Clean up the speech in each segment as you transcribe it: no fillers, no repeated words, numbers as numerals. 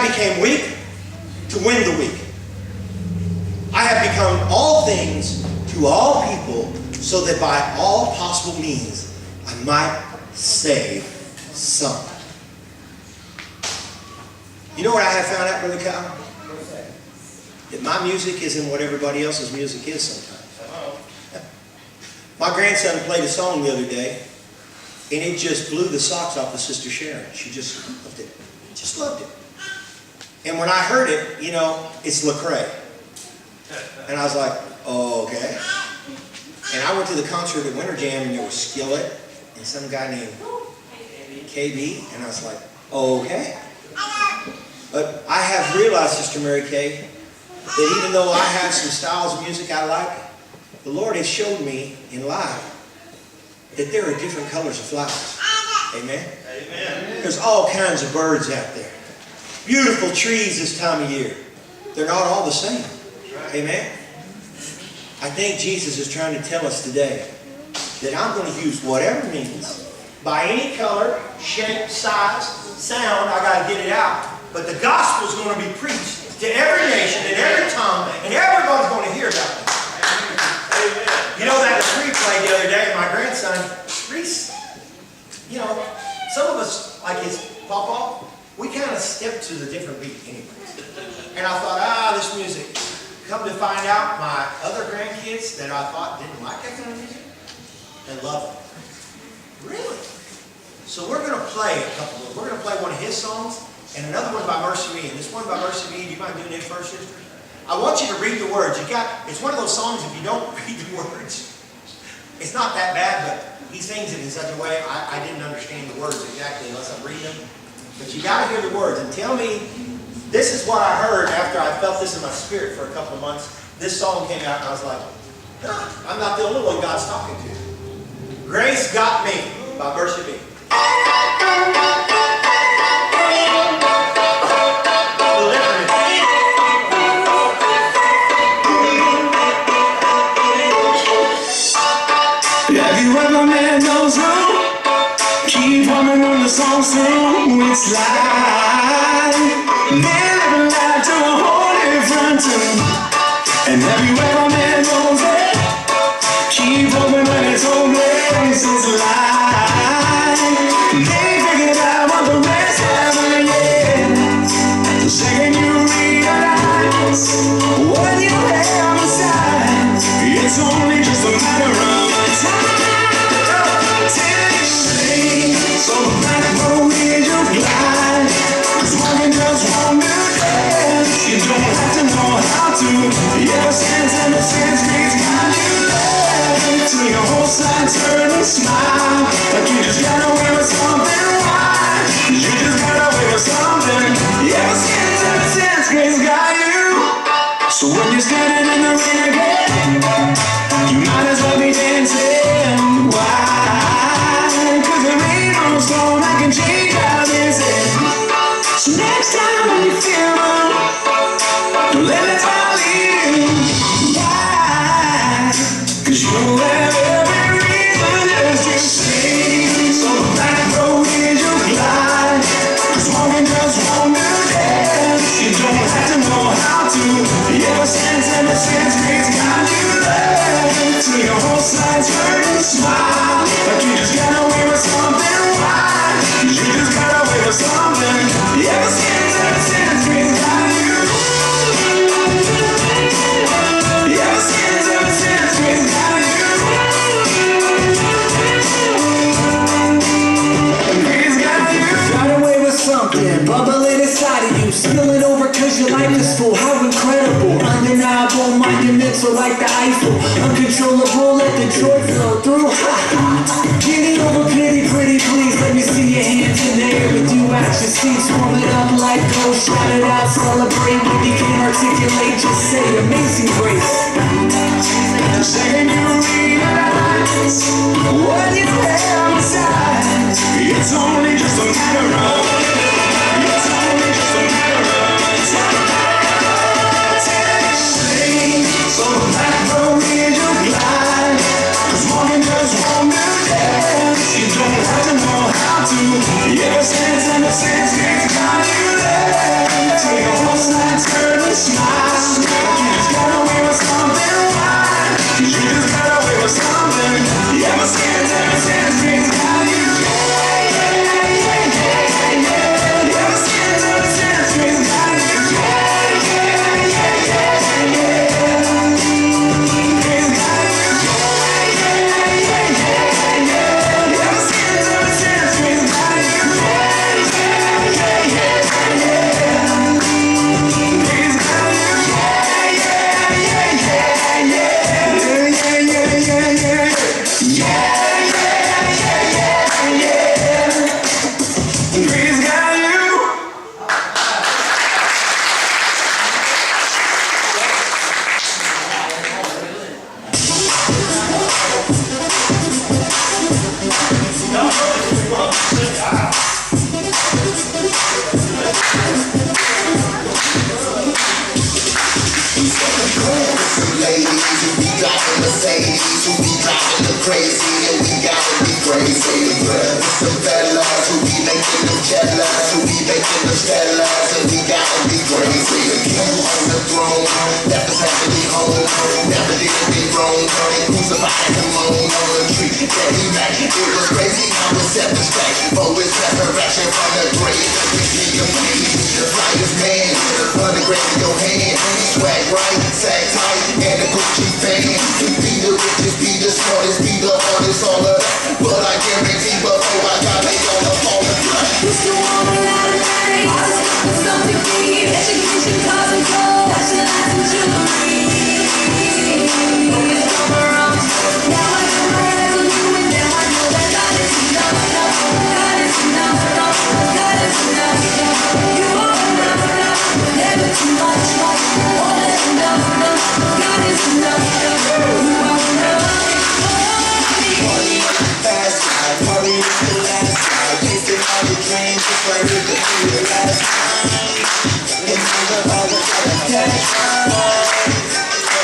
I became weak to win the weak. I have become all things to all people, so that by all possible means I might save some. You know what I have found out, Brother Kyle? That my music isn't what everybody else's music is sometimes. My grandson played a song the other day, and it just blew the socks off of Sister Sharon. She just loved it. Just loved it. And when I heard it, you know, it's Lecrae. And I was like, oh, okay. And I went to the concert at Winter Jam, and there was Skillet and some guy named KB, and I was like, oh, okay. But I have realized, Sister Mary Kay, that even though I have some styles of music I like, the Lord has showed me in life that there are different colors of flowers. Amen? Amen. There's all kinds of birds out there. Beautiful trees this time of year. They're not all the same. Amen? I think Jesus is trying to tell us today that I'm going to use whatever means, by any color, shape, size, sound, I got to get it out. But the gospel is going to be preached to every nation and every tongue, and everyone's going to hear about it. You know, that Lecrae played the other day, my grandson, Reese, you know, some of us, like his papa, we kind of step to the different beat anyways. And I thought, this music. Come to find out, my other grandkids that I thought didn't like that kind of music, they love it. Really? So we're going to play a couple of, we're going to play one of his songs, and another one by Mercy Me. And this one by Mercy Me, do you mind doing it first, sister? I want you to read the words. It's one of those songs, if you don't read the words, it's not that bad, but he sings it in such a way, I didn't understand the words exactly unless I'm reading them. But you got to hear the words and tell me, this is what I heard after I felt this in my spirit for a couple of months. This song came out and I was like, I'm not the only one God's talking to. Grace Got Me by Mercy Me. Have you ever met those who keep humming on the song through its life? They live a life to a whole different tune. And have you ever met those that keep hoping when it's whole place is life? They figured out what the rest haven't yet. The second you realize what you have inside, it's only just a matter of time. So the back road is your glide, 'cause walking just won't do that. You don't have to know how to. Ever since grace got you there, till your whole side turn and smile, like you just got away with something. Why? 'Cause you just got away with something. Ever since grace got you. So when you're standing in the rain again, you might as well be dancing. Why? 'Cause there ain't no storm that can change how this is. So next time when you feel low, don't let it all leave you. Why? 'Cause you have every reason just to stay. So the back road is your glide, 'cause walking just won't do that. You don't have to know how to. Ever since grace got you there, till your whole side's hurt and smile, like you just got away with something. Why? 'Cause you just got away with something. Ever since grace got you. Ever since grace got you. Grace got you. Got away with something, bubbling inside of you, spilling over 'cause your life is full. How incredible, undeniable, monumental like the Eiffel, uncontrollable, let the joy flow through. Ha ha. Getting over pity, pretty please, let me see your hands in the air with you at your seats, warming up like gold, shout it out, celebrate when you can't articulate, just say amazing grace. The second you realize what you have inside, it's only just a matter of. It's only just a matter of time. So the back road is your glide, 'cause walking just won't do that. You don't have to know how to. Ever since grace got you there, push that last and we gotta be crazy. The king on the throne, left us happily home. Never did me wrong, they crucified him on the tree. That he back, it was crazy how it set the strike. For his resurrection from the grave, the king of kings, the brightest man, the grace in your hand. Swag right, sack tight, and the Gucci fan. Be the richest, be the smartest, be the hardest, all of that. But I guarantee before I got laid on the phone to fly. Used to want a lot of money, with something big, education, cars and gold, specialized in jewelry. Focus on my wrongs. Now I got my eyes on you, and now I know that God is enough, God is enough, God is enough. You are enough, never too much, more than enough, God is enough. You are enough. Fast ride, party is the last ride. Chasing all your dreams, just like we could do the last time. Remember all the cash but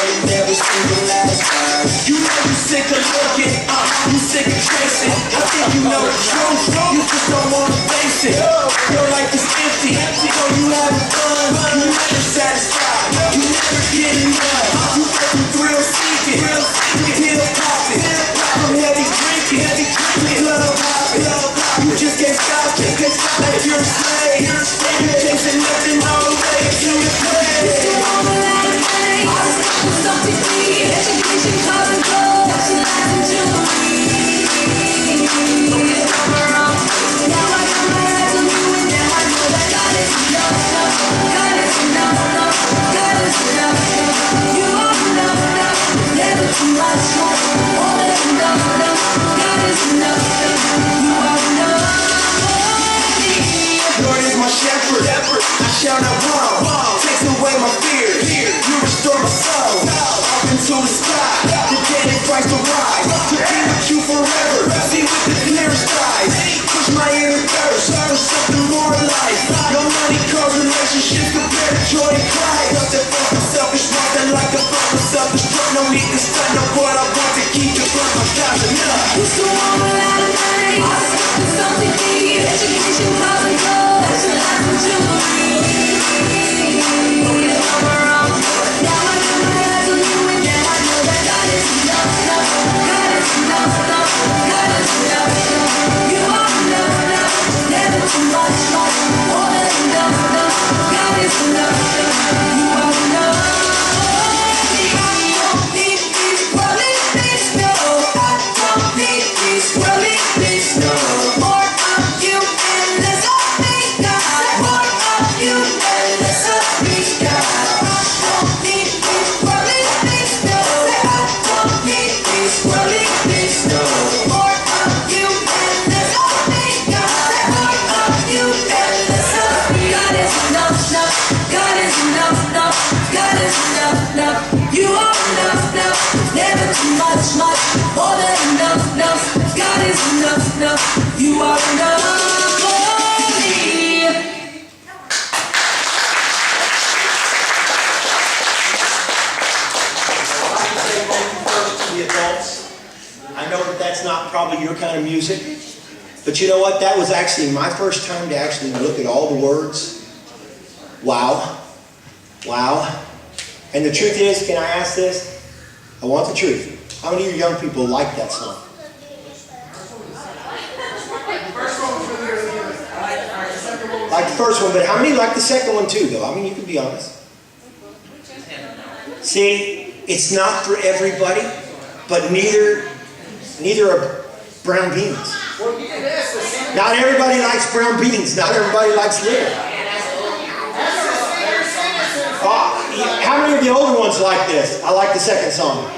you never see the last time. You know you sick of looking, you sick of chasing. I think you know the truth, you just don't wanna face it. Your life is empty, so you having fun. You never satisfied, you never get enough. You go through thrill seeking, pill popping, problem heavy drinking, club hopping. You just can't stop it, like you're a slave. You're chasing nothing all the way to the grave. Used to want a lot of money, with something big, education, cars and gold, specialized in jewelry. Focus on my wrongs. Now I got my eyes on you, and now I know that God is enough, God is enough, God is enough. You are enough, never too much, more than enough, God is enough. You are enough. Lord is my shepherd, I shall not want. Takes away my fears, you restore my soul. Up into the sky, the dead in Christ arise. To be with you forever, see with the clearest eyes. Push my inner thirst for something more in life. No money, cars, relationships compared to joy in Christ. Nothing for myself is nothing like a for myself is strong. No need to spend on what I want to keep it from my God's enough. Used to want a lot of money, with something big, education, cars and gold, specialized in jewelry. Focus on my wrongs. Now I got my eyes on you, and now I know that God is enough, God is enough, God is enough. You are enough, never too much, more than enough, God is enough. You are enough. I don't need these worldly things, no. I don't need these worldly things, no. More of you and less of me, God. More of you and less of me, God. I don't need these worldly things, no. I don't need these worldly things, no. More of you and less of me, God. More of you and less of me. God is enough, God is enough, God is enough. You are enough, never too much, more than enough. God is enough, you are enough for me. First to the adults, I know that that's not probably your kind of music, but you know what? That was actually my first time to actually look at all the words. Wow. And the truth is, can I ask this? I want the truth. How many of you young people like that song? Like the first one, but how many like the second one too, though? I mean, you can be honest. See, it's not for everybody, but neither are brown beans. Not everybody likes brown beans. Not everybody likes liver. How many of the older ones like this? I like the second song.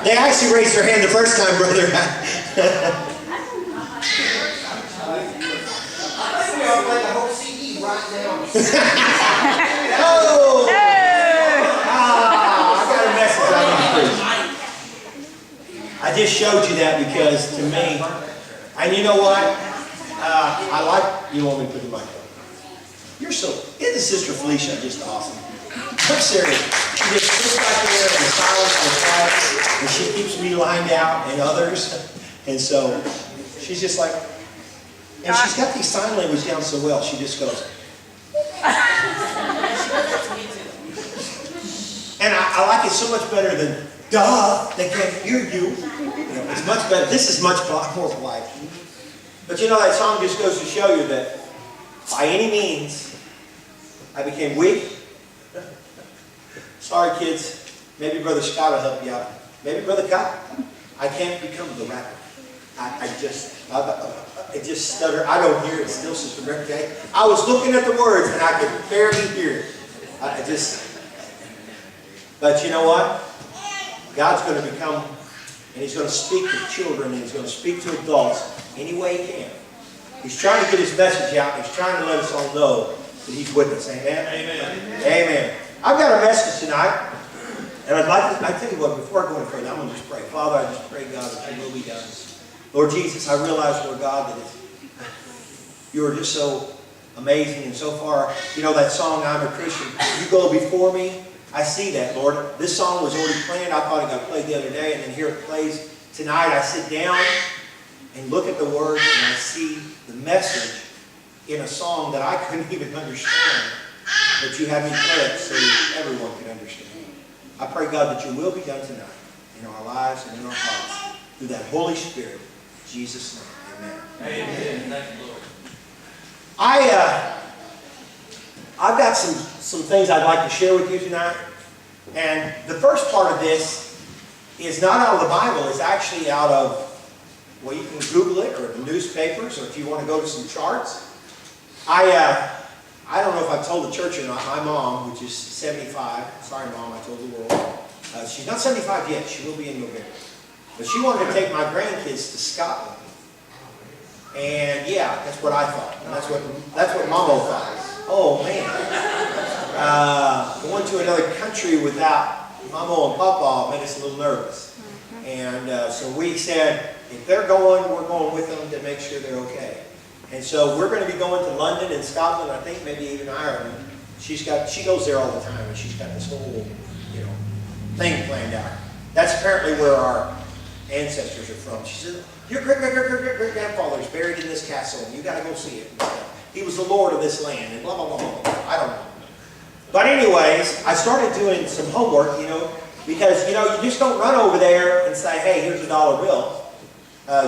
They actually raised their hand the first time, brother. Oh! I got a message I need to preach. I just showed you that because to me, and you know what? I like, you want me to put the mic on? You're so, isn't Sister Felicia just awesome? I'm serious. She just sits back there in the silence and the quiet, and she keeps me lined out and others. And so she's just like, And she's got these sign language down so well, she just goes. And I like it so much better than, duh, they can't hear you. It's much better. This is much more polite. But you know, that song just goes to show you that by any means, I became weak. Sorry, kids. Maybe Brother Scott will help you out. Maybe Brother Kyle. I can't become the rapper. I just stutter. I don't hear it still, Sister Mary. I was looking at the words and I could barely hear it. But you know what? God's going to become, and He's going to speak to children, and He's going to speak to adults any way He can. He's trying to get His message out, and He's trying to let us all know that He's with us. Amen? Amen. Amen. I've got a message tonight, and I tell you what, before I go any further, I'm going to just pray. Father, I just pray, God, that Your will be done. Lord Jesus, I realize, Lord God, that You are just so amazing, and so far, you know that song, I'm a Christian, You go before me. I see that, Lord. This song was already planned. I thought it got played the other day, and then here it plays tonight. I sit down and look at the words, and I see the message in a song that I couldn't even understand, but You had me play it so everyone could understand. I pray, God, that Your will be done tonight in our lives and in our hearts through that Holy Spirit. In Jesus' name, amen. Amen. Thank you, Lord. I've got some things I'd like to share with you tonight. And the first part of this is not out of the Bible. It's actually out of, well, you can Google it, or the newspapers, or if you want to go to some charts. I don't know if I've told the church or not. My mom, which is 75, sorry Mom, I told the world. She's not 75 yet. She will be in November. But she wanted to take my grandkids to Scotland. And yeah, that's what I thought. And that's what Mama thought. Oh man, going to another country without Mama and Papa made us a little nervous. And so we said, if they're going, we're going with them to make sure they're okay. And so we're going to be going to London and Scotland, I think maybe even Ireland. She goes there all the time, and she's got this whole, thing planned out. That's apparently where our ancestors are from. She said, your great-great-great-great-grandfather is buried in this castle, and you got to go see it. He was the Lord of this land, and blah, blah, blah, blah, blah. I don't know. But anyways, I started doing some homework, because, you just don't run over there and say, hey, here's $1 bill.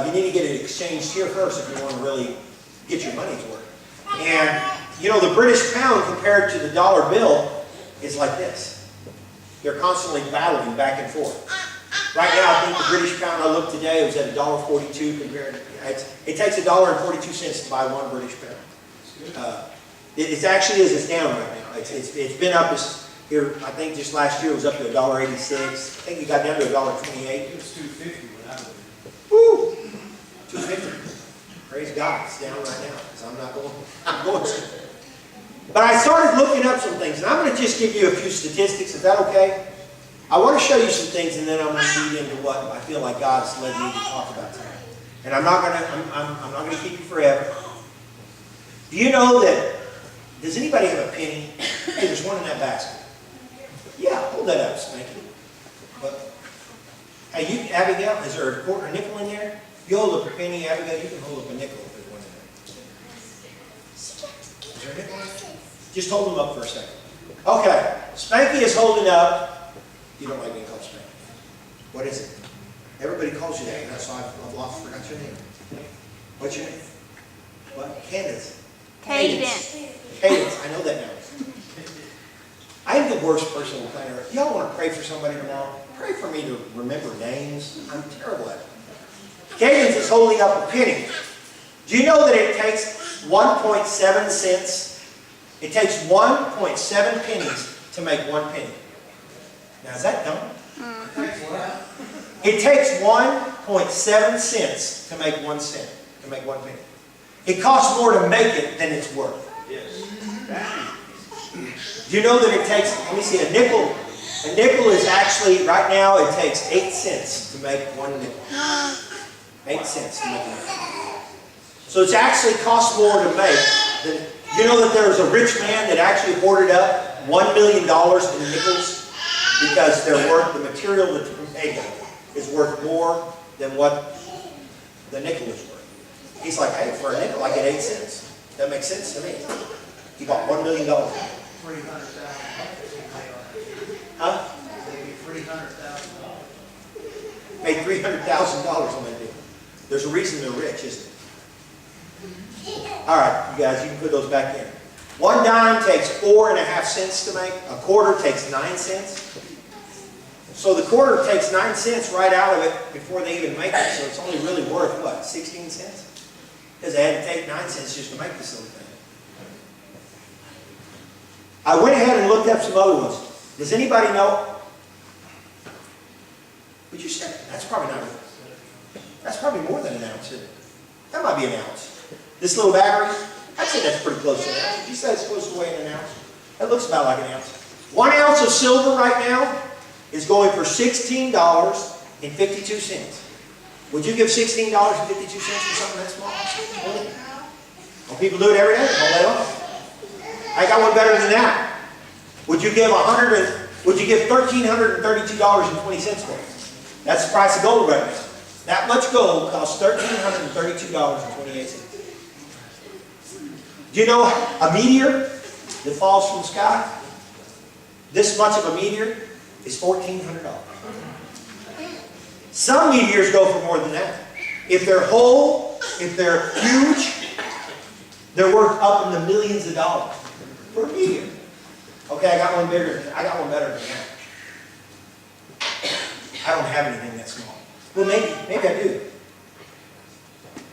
You need to get it exchanged here first if you want to really get your money's worth. And, the British pound compared to the dollar bill is like this. They're constantly battling back and forth. Right now, I think the British pound I looked today was at $1.42 compared to, it takes $1.42 to buy one British pound. It actually is, it's down right now. It's been up here, I think just last year it was up to $1.86. I think it got down to $1.28. It was $2.50 when I was. Woo! $2.50. Praise God, it's down right now because I'm going to. But I started looking up some things, and I'm going to just give you a few statistics. Is that okay? I want to show you some things, and then I'm going to lead into what I feel like God's led me to talk about tonight. And I'm not going to keep you forever. Do you know that? Does anybody have a penny? Hey, there's one in that basket. Yeah, hold that up, Spanky. But hey, Abigail, is there a quarter, a nickel in there? You hold up a penny, Abigail. You can hold up a nickel if there's one in there. Is there a nickel in there? Just hold them up for a second. Okay, Spanky is holding up. You don't like being called Spanky. What is it? Everybody calls you that. That's why I've lost, forgot your name. What's your name? What? Candace. Cadence. Cadence. I know that now. I am the worst personal planner. Y'all want to pray for somebody tomorrow? Pray for me to remember names. I'm terrible at it. Cadence is holding up a penny. Do you know that it takes 1.7 cents? It takes 1.7 pennies to make 1 penny. Now, is that dumb? It takes 1.7 cents to make 1 cent, to make 1 penny. It costs more to make it than it's worth. Yes. Do you know that it takes, let me see, a nickel is actually, right now, it takes 8 cents to make 1 nickel. 8 cents to make 1 nickel. So it's actually costs more to make than, you know that there's a rich man that actually hoarded up $1 million in nickels because they're worth, the material that they're made of is worth more than what the nickel is worth. He's like, hey, for a nickel, I get 8 cents. That makes sense to me. He bought $1 million. $300,000. Huh? Maybe $300,000. Made $300,000 on that deal. There's a reason they're rich, isn't it? All right, you guys, you can put those back in. 1 dime takes 4.5 cents to make. A quarter takes 9 cents. So the quarter takes 9 cents right out of it before they even make it. So it's only really worth, what, 16 cents? Because they had to take 9 cents just to make this little thing. I went ahead and looked up some other ones. Does anybody know? Would you say? That's probably not it. That's probably more than an ounce, isn't it? That might be an ounce. This little battery, I'd say that's pretty close to an ounce. Would you say it's close to weighing an ounce? That looks about like an ounce. 1 ounce of silver right now is going for $16.52. Would you give $16.52 for something that small? Really? Well, people do it every day all day long. I got one better than that. Would you give $1,332.20 for it? That's the price of gold right now. That much gold costs $1,332.28. Do you know a meteor that falls from the sky? This much of a meteor is $1,400. Some meteors go for more than that. If they're whole, if they're huge, they're worth up in the millions of dollars for a meteor. Okay, I got one better than that. I don't have anything that small. Well, maybe I do.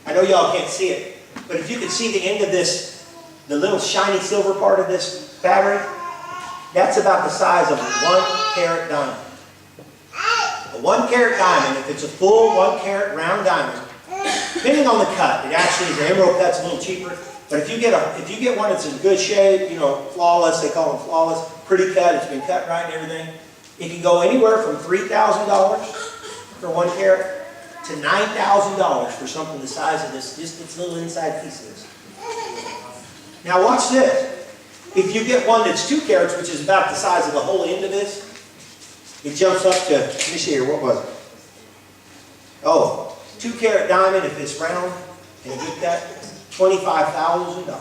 I know y'all can't see it, but if you could see the end of this, the little shiny silver part of this battery, that's about the size of a 1 carat diamond. A 1 carat diamond, if it's a full 1 carat round diamond, depending on the cut, it actually, the emerald cut's a little cheaper, but if you get one that's in good shape, you know, flawless, they call them flawless, pretty cut, it's been cut right and everything, it can go anywhere from $3,000 for 1 carat to $9,000 for something the size of this, just this little inside piece of this. Now watch this. If you get one that's 2 carats, which is about the size of the whole end of this, it jumps up to, let me see here, what was it? Oh, 2 carat diamond, if it's round and a good cut, $25,000.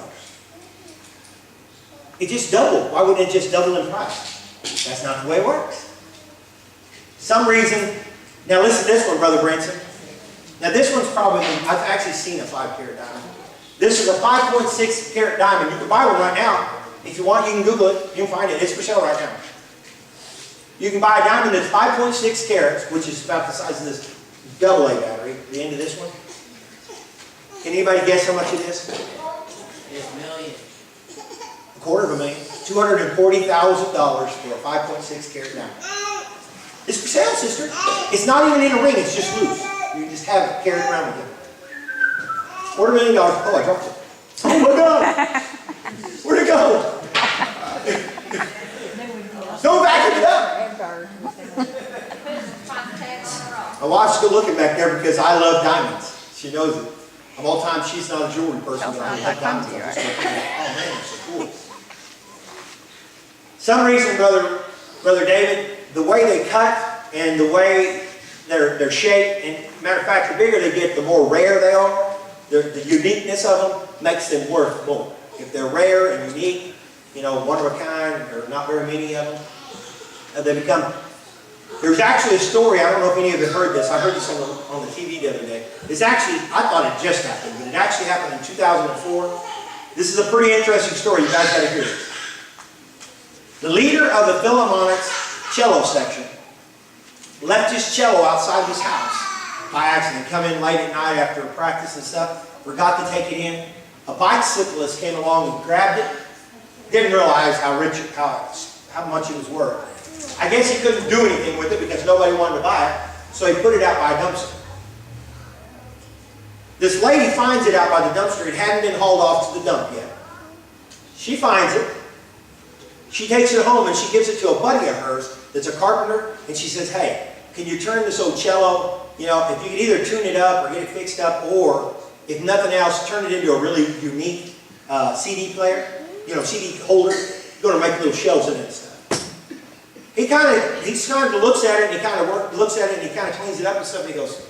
It just doubled. Why wouldn't it just double in price? That's not the way it works. Some reason, now listen to this one, Brother Branson. Now this one's probably, I've actually seen a 5 carat diamond. This is a 5.6 carat diamond. You can buy one right now. If you want, you can Google it. You can find it. It's for sale right now. You can buy a diamond that's 5.6 carats, which is about the size of this AA battery, the end of this one. Can anybody guess how much it is? It's million. $250,000. $240,000 for a 5.6 carat diamond. It's for sale, sister. It's not even in a ring. It's just loose. You just have it carried around with you. $250,000. Oh, I dropped it. Oh my God! Where'd it go? Don't vacuum it up! My wife's still looking back there because I love diamonds. She knows it. Of all time, she's not a jewelry person, but I love diamonds. I'm just looking at, oh man, it's so cool. Some reason, Brother David, the way they cut and the way they're shaped, and matter of fact, the bigger they get, the more rare they are. The uniqueness of them makes them worth more. If they're rare and unique, you know, one of a kind, there are not very many of them, they become. There's actually a story, I don't know if any of you heard this, I heard this on the TV the other day. It's actually, I thought it just happened, but it actually happened in 2004. This is a pretty interesting story, you guys got to hear it. The leader of the Philharmonic's cello section left his cello outside his house by accident. Come in late at night after practice and stuff, forgot to take it in. A bicyclist came along and grabbed it. Didn't realize how much it was worth. I guess he couldn't do anything with it because nobody wanted to buy it, so he put it out by a dumpster. This lady finds it out by the dumpster. It hadn't been hauled off to the dump yet. She finds it. She takes it home and she gives it to a buddy of hers that's a carpenter, and she says, hey, can you turn this old cello, you know, if you could either tune it up or get it fixed up, or if nothing else, turn it into a really unique CD player, you know, CD holder. You're going to make little shells in it and stuff. He kind of looks at it, and he kind of looks at it, and he kind of cleans it up and stuff, and he goes,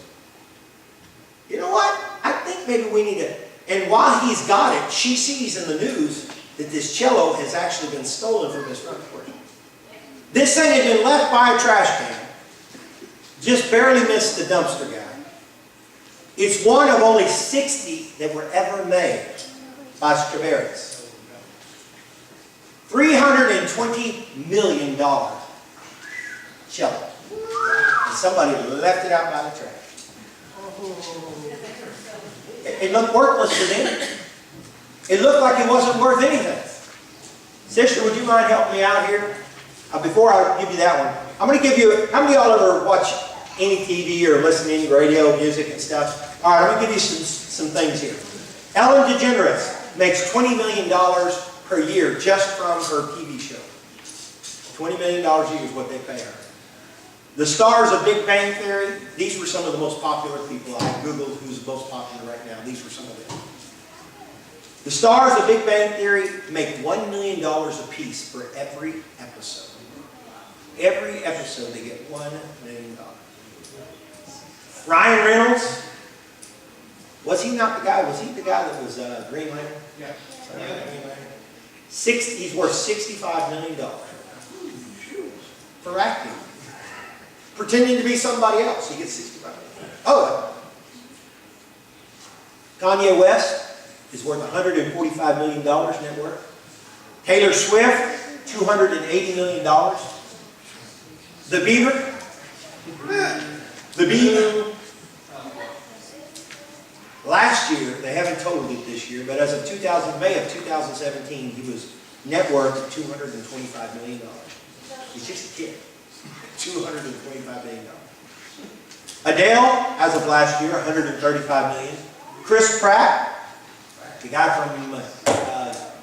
you know what? I think maybe we need to, and while he's got it, she sees in the news that this cello has actually been stolen from his front porch. This thing had been left by a trash can, just barely missed the dumpster guy. It's one of only 60 that were ever made by Stradivarius. $320 million cello. And somebody left it out by the trash. It looked worthless to them. It looked like it wasn't worth anything. Sister, would you mind helping me out here? Before I give you that one, I'm going to give you, how many of y'all ever watch any TV or listen to any radio, music and stuff? All right, I'm going to give you some things here. Ellen DeGeneres makes $20 million per year just from her TV show. $20 million a year is what they pay her. The stars of Big Bang Theory, these were some of the most popular people. I Googled who's the most popular right now. These were some of them. The stars of Big Bang Theory make $1 million apiece for every episode. Every episode they get $1 million. Ryan Reynolds, was he not the guy? Was he the guy that was Green Lantern? Yeah. He's worth $65 million for acting. Pretending to be somebody else, he gets $65 million. Oh, Kanye West is worth $145 million net worth. Taylor Swift, $280 million. The Beaver. Last year, they haven't totaled it this year, but as of May of 2017, he was net worth of $225 million. He's just a kid. $225 million. Adele, as of last year, $135 million. Chris Pratt, the guy from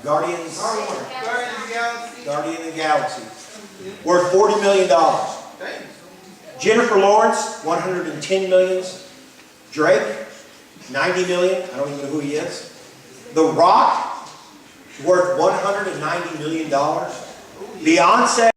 Guardians of the Galaxy, worth $40 million. Jennifer Lawrence, $110 million. Drake, $90 million. I don't even know who he is. The Rock, worth $190 million. Beyonce.